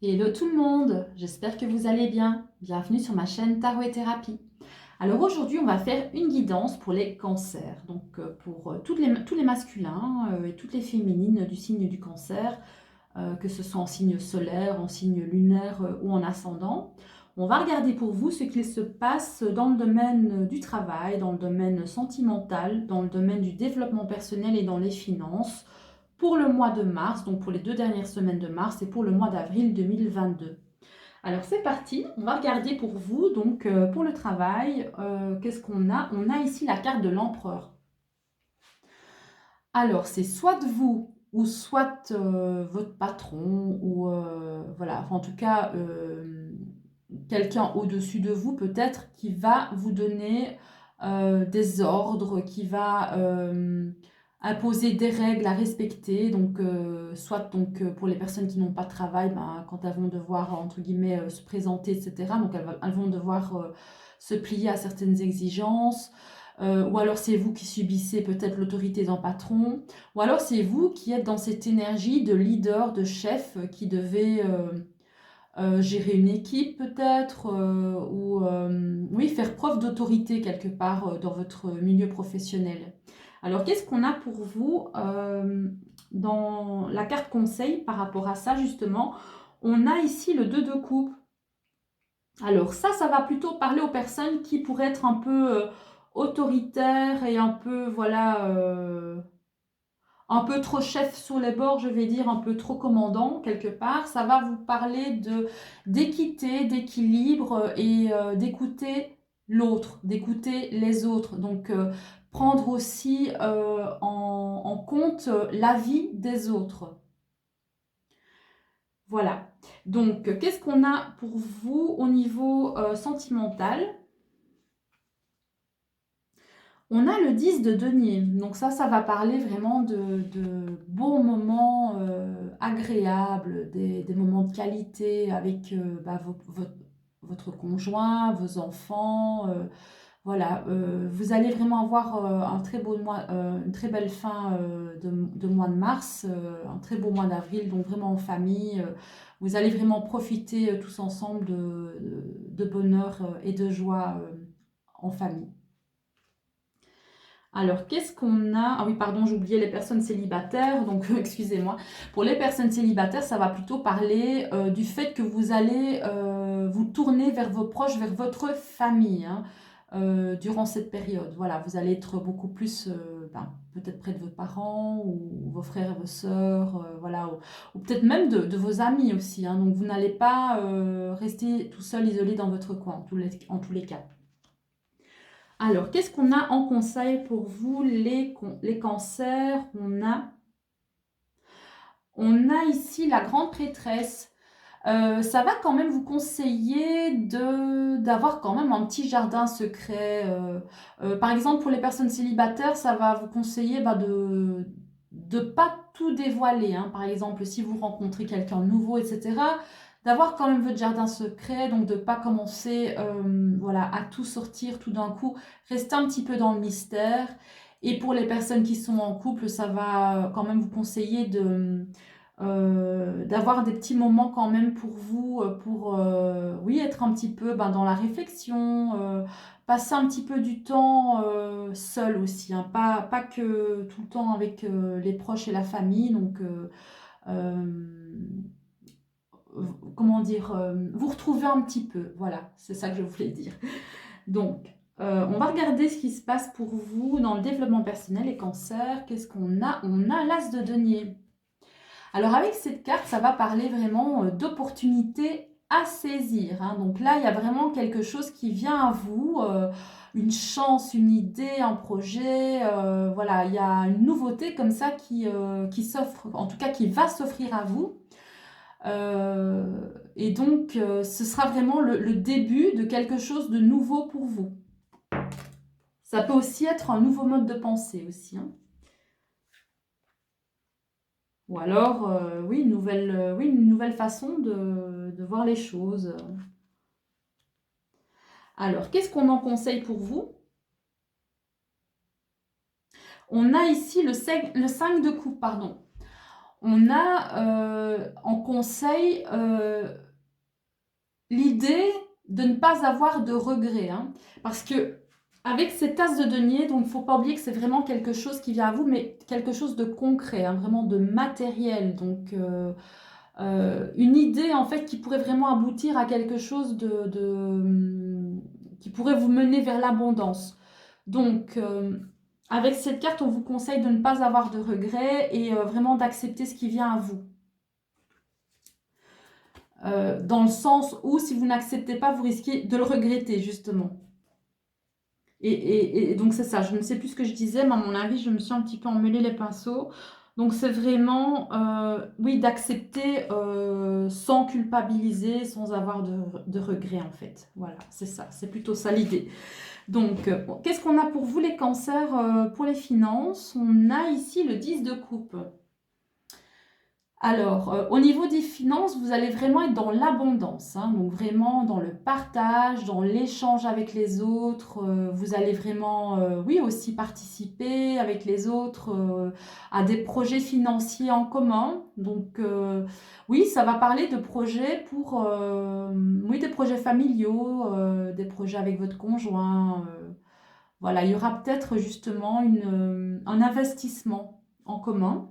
Hello tout le monde, j'espère que vous allez bien. Bienvenue sur ma chaîne Tarot et Thérapie. Alors aujourd'hui, on va faire une guidance pour les cancers, donc pour tous les masculins et toutes les féminines du signe du cancer, que ce soit en signe solaire, en signe lunaire ou en ascendant. On va regarder pour vous ce qu'il se passe dans le domaine du travail, dans le domaine sentimental, dans le domaine du développement personnel et dans les finances pour le mois de mars, donc pour les 2 dernières semaines de mars et pour le mois d'avril 2022. Alors c'est parti, on va regarder pour vous, donc pour le travail, qu'est-ce qu'on a? On a ici la carte de l'empereur. Alors c'est soit de vous ou soit votre patron ou voilà, enfin, en tout cas quelqu'un au-dessus de vous peut-être qui va vous donner des ordres, qui va imposer des règles à respecter. Donc soit donc pour les personnes qui n'ont pas de travail, ben, quand elles vont devoir entre guillemets se présenter, etc. Donc elles vont devoir se plier à certaines exigences. Ou alors c'est vous qui subissez peut-être l'autorité d'un patron, ou alors c'est vous qui êtes dans cette énergie de leader, de chef qui devait gérer une équipe peut-être, ou oui, faire preuve d'autorité quelque part dans votre milieu professionnel. Alors qu'est-ce qu'on a pour vous dans la carte conseil par rapport à ça justement? On a ici le 2 de coupe. Alors ça va plutôt parler aux personnes qui pourraient être un peu autoritaires et un peu, voilà, un peu trop chef sur les bords, je vais dire, un peu trop commandant quelque part. Ça va vous parler d'équité, d'équilibre et d'écouter l'autre, d'écouter les autres. Donc prendre aussi en compte l'avis des autres. Voilà. Donc, qu'est-ce qu'on a pour vous au niveau sentimental? On a le 10 de denier. Donc ça va parler vraiment de bons moments agréables, des moments de qualité avec bah, votre conjoint, vos enfants. Voilà, vous allez vraiment avoir un très beau mois, une très belle fin de mois de mars, un très beau mois d'avril, donc vraiment en famille. Vous allez vraiment profiter tous ensemble de bonheur et de joie en famille. Alors, qu'est-ce qu'on a? Ah oui, pardon, j'oubliais les personnes célibataires, donc excusez-moi. Pour les personnes célibataires, ça va plutôt parler du fait que vous allez vous tourner vers vos proches, vers votre famille, hein, durant cette période. Voilà, vous allez être beaucoup plus, peut-être près de vos parents ou vos frères et vos sœurs, voilà, ou peut-être même de vos amis aussi, hein. Donc, vous n'allez pas rester tout seul, isolé dans votre coin, en tous les cas. Alors, qu'est-ce qu'on a en conseil pour vous, les cancers? On a ici la grande prêtresse. Ça va quand même vous conseiller d'avoir quand même un petit jardin secret. Par exemple, pour les personnes célibataires, ça va vous conseiller de ne pas tout dévoiler, hein. Par exemple, si vous rencontrez quelqu'un de nouveau, etc., d'avoir quand même votre jardin secret, donc de ne pas commencer voilà, à tout sortir tout d'un coup. Restez un petit peu dans le mystère. Et pour les personnes qui sont en couple, ça va quand même vous conseiller d'avoir des petits moments quand même pour vous, pour oui, être un petit peu dans la réflexion, passer un petit peu du temps seul aussi, hein, pas que tout le temps avec les proches et la famille. Donc, euh, comment dire, vous retrouver un petit peu. Voilà, c'est ça que je voulais dire. Donc, on va regarder ce qui se passe pour vous dans le développement personnel et cancer. Qu'est-ce qu'on a? On a l'as de denier. Alors avec cette carte, ça va parler vraiment d'opportunités à saisir, hein. Donc là, il y a vraiment quelque chose qui vient à vous, une chance, une idée, un projet. Voilà, il y a une nouveauté comme ça qui s'offre, en tout cas qui va s'offrir à vous. Et donc, ce sera vraiment le début de quelque chose de nouveau pour vous. Ça peut aussi être un nouveau mode de pensée aussi, hein. Ou alors, oui, une nouvelle façon de voir les choses. Alors, qu'est-ce qu'on en conseille pour vous? On a ici le 5 de coupe, pardon. on a en conseil l'idée de ne pas avoir de regrets, hein, parce que avec cette tasse de denier, donc il ne faut pas oublier que c'est vraiment quelque chose qui vient à vous, mais quelque chose de concret, hein, vraiment de matériel. Donc une idée en fait qui pourrait vraiment aboutir à quelque chose qui pourrait vous mener vers l'abondance. Donc avec cette carte, on vous conseille de ne pas avoir de regrets et vraiment d'accepter ce qui vient à vous. Dans le sens où si vous n'acceptez pas, vous risquez de le regretter justement. Et donc c'est ça, je ne sais plus ce que je disais, mais à mon avis, je me suis un petit peu emmêlé les pinceaux. Donc c'est vraiment, oui, d'accepter sans culpabiliser, sans avoir de regrets en fait. Voilà, c'est ça, c'est plutôt ça l'idée. Donc, bon, qu'est-ce qu'on a pour vous les cancers pour les finances? On a ici le 10 de coupe. Alors, au niveau des finances, vous allez vraiment être dans l'abondance, hein, donc vraiment dans le partage, dans l'échange avec les autres. Vous allez vraiment, oui, aussi participer avec les autres à des projets financiers en commun. Donc, oui, ça va parler de projets pour, oui, des projets familiaux, des projets avec votre conjoint. Voilà, il y aura peut-être justement un investissement en commun.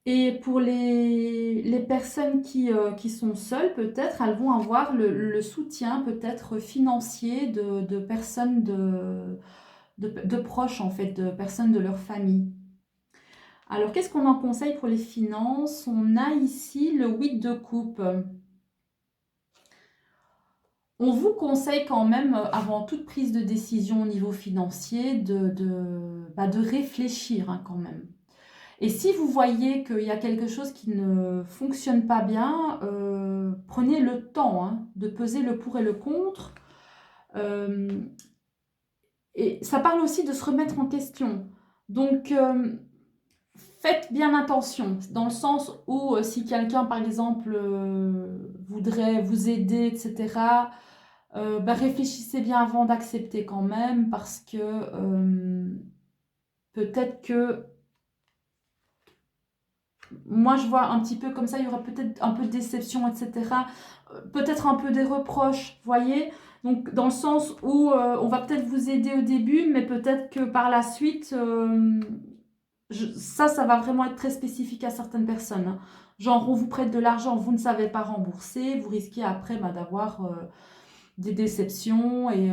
Et pour les personnes qui sont seules, peut-être, elles vont avoir le soutien peut-être financier de personnes de proches, en fait, de personnes de leur famille. Alors, qu'est-ce qu'on en conseille pour les finances? On a ici le 8 de coupe. On vous conseille quand même, avant toute prise de décision au niveau financier, de réfléchir hein, quand même. Et si vous voyez qu'il y a quelque chose qui ne fonctionne pas bien, prenez le temps hein, de peser le pour et le contre. Euh, et ça parle aussi de se remettre en question. Donc, faites bien attention, dans le sens où si quelqu'un, par exemple, voudrait vous aider, etc., réfléchissez bien avant d'accepter quand même, parce que peut-être que moi, je vois un petit peu comme ça, il y aura peut-être un peu de déception, etc. Peut-être un peu des reproches, voyez. Donc, dans le sens où on va peut-être vous aider au début, mais peut-être que par la suite, ça va vraiment être très spécifique à certaines personnes, hein. Genre, on vous prête de l'argent, vous ne savez pas rembourser, vous risquez après d'avoir des déceptions et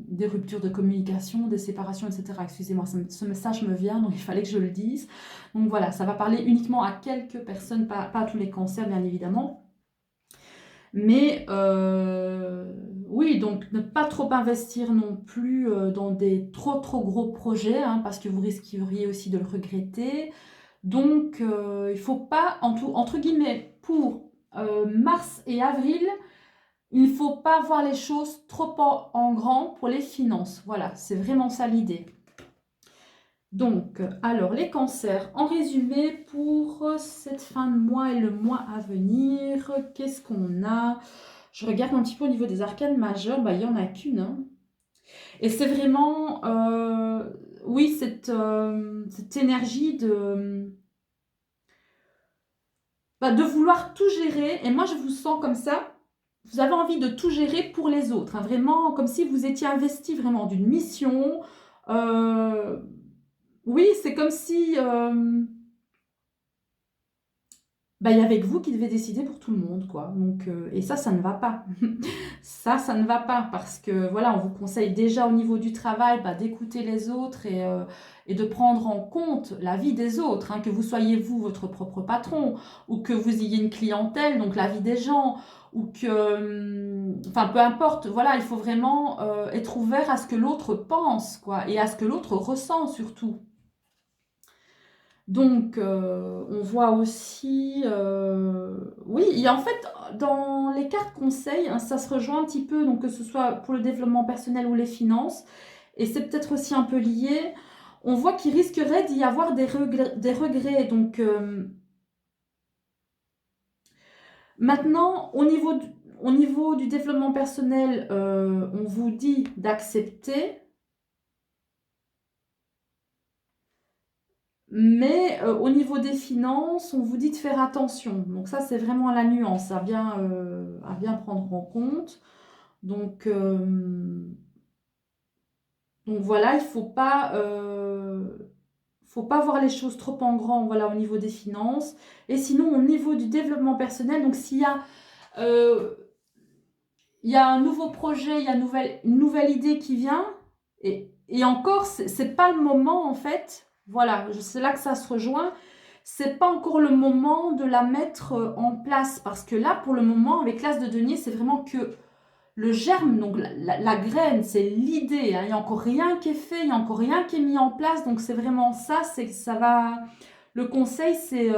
des ruptures de communication, des séparations, etc. Excusez-moi, ce message me vient, donc il fallait que je le dise. Donc voilà, ça va parler uniquement à quelques personnes, pas à tous les cancers, bien évidemment. Mais oui, donc ne pas trop investir non plus dans des trop gros projets, hein, parce que vous risqueriez aussi de le regretter. Donc il ne faut pas, entre guillemets, pour mars et avril, il ne faut pas voir les choses trop en grand pour les finances. Voilà, c'est vraiment ça l'idée. Donc, alors les cancers, en résumé, pour cette fin de mois et le mois à venir, qu'est-ce qu'on a? Je regarde un petit peu au niveau des arcanes majeures, il n'y en a qu'une, hein. Et c'est vraiment, oui, cette énergie de vouloir tout gérer. Et moi, je vous sens comme ça. Vous avez envie de tout gérer pour les autres, hein, vraiment comme si vous étiez investi vraiment d'une mission. Euh, oui, c'est comme si il y avait que vous qui devez décider pour tout le monde, quoi. Donc, et ça ne va pas. Ça ne va pas parce que voilà, on vous conseille déjà au niveau du travail d'écouter les autres et de prendre en compte la vie des autres, hein, que vous soyez vous votre propre patron ou que vous ayez une clientèle, donc la vie des gens ou que, enfin peu importe, voilà, il faut vraiment être ouvert à ce que l'autre pense, quoi, et à ce que l'autre ressent surtout. Donc, on voit aussi, oui, et en fait, dans les cartes conseils, hein, ça se rejoint un petit peu, donc que ce soit pour le développement personnel ou les finances, et c'est peut-être aussi un peu lié. On voit qu'il risquerait d'y avoir des regrets. Donc, maintenant, au niveau du développement personnel, on vous dit d'accepter. Mais au niveau des finances, on vous dit de faire attention. Donc ça, c'est vraiment la nuance à bien prendre en compte. Donc, donc voilà, il faut pas voir les choses trop en grand, voilà, au niveau des finances. Et sinon, au niveau du développement personnel, donc s'il y a, euh, il y a un nouveau projet, il y a une nouvelle idée qui vient, et encore, c'est pas le moment en fait. Voilà, c'est là que ça se rejoint. C'est pas encore le moment de la mettre en place parce que là, pour le moment, avec l'as de denier, c'est vraiment que le germe, donc la graine, c'est l'idée, hein. Il n'y a encore rien qui est fait, il n'y a encore rien qui est mis en place. Donc c'est vraiment ça, c'est que ça va. Le conseil, c'est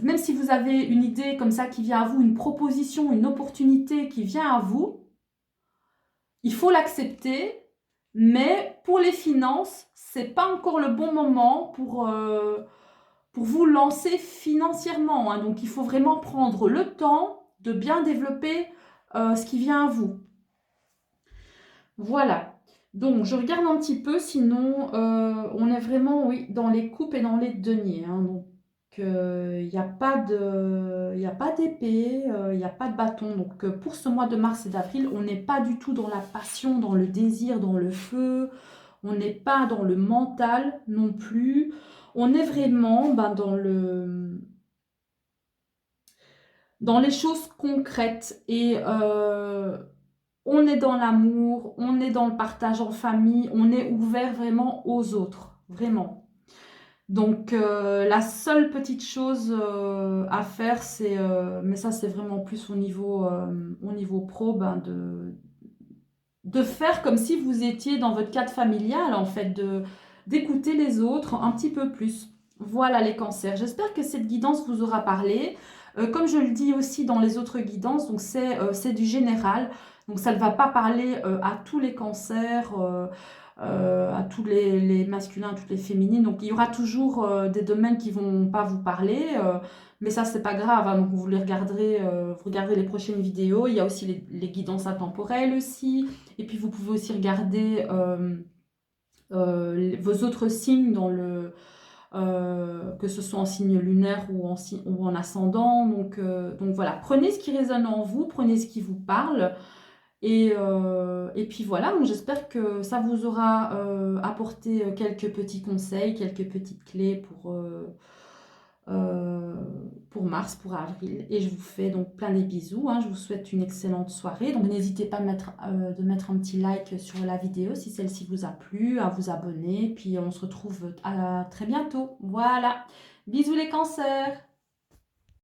même si vous avez une idée comme ça qui vient à vous, une proposition, une opportunité qui vient à vous, il faut l'accepter. Mais pour les finances, c'est pas encore le bon moment pour vous lancer financièrement, hein. Donc il faut vraiment prendre le temps de bien développer ce qui vient à vous. Voilà. Donc, je regarde un petit peu, sinon, on est vraiment, oui, dans les coupes et dans les deniers, hein. Donc, il n'y a pas y a pas d'épée, il n'y a pas de bâton. Donc, pour ce mois de mars et d'avril, on n'est pas du tout dans la passion, dans le désir, dans le feu. On n'est pas dans le mental non plus. On est vraiment ben, dans les choses concrètes. Et on est dans l'amour, on est dans le partage en famille, on est ouvert vraiment aux autres, vraiment. Donc la seule petite chose à faire, c'est, mais ça c'est vraiment plus au niveau pro, ben, de faire comme si vous étiez dans votre cadre familial, en fait, d'écouter les autres un petit peu plus. Voilà les cancers. J'espère que cette guidance vous aura parlé. Comme je le dis aussi dans les autres guidances, donc c'est du général. Donc ça ne va pas parler à tous les cancers, à tous les masculins, à toutes les féminines. Donc il y aura toujours des domaines qui vont pas vous parler. Mais ça, c'est pas grave, hein. Donc vous les regarderez, vous regardez les prochaines vidéos. Il y a aussi les guidances intemporelles aussi. Et puis vous pouvez aussi regarder vos autres signes que ce soit en signe lunaire ou en ascendant. Donc voilà, prenez ce qui résonne en vous, prenez ce qui vous parle. Et puis voilà, donc j'espère que ça vous aura apporté quelques petits conseils, quelques petites clés euh, pour mars, pour avril. Et je vous fais donc plein de bisous, hein. Je vous souhaite une excellente soirée. Donc n'hésitez pas de mettre un petit like sur la vidéo si celle-ci vous a plu, à vous abonner. Puis on se retrouve à très bientôt. Voilà. Bisous les cancers!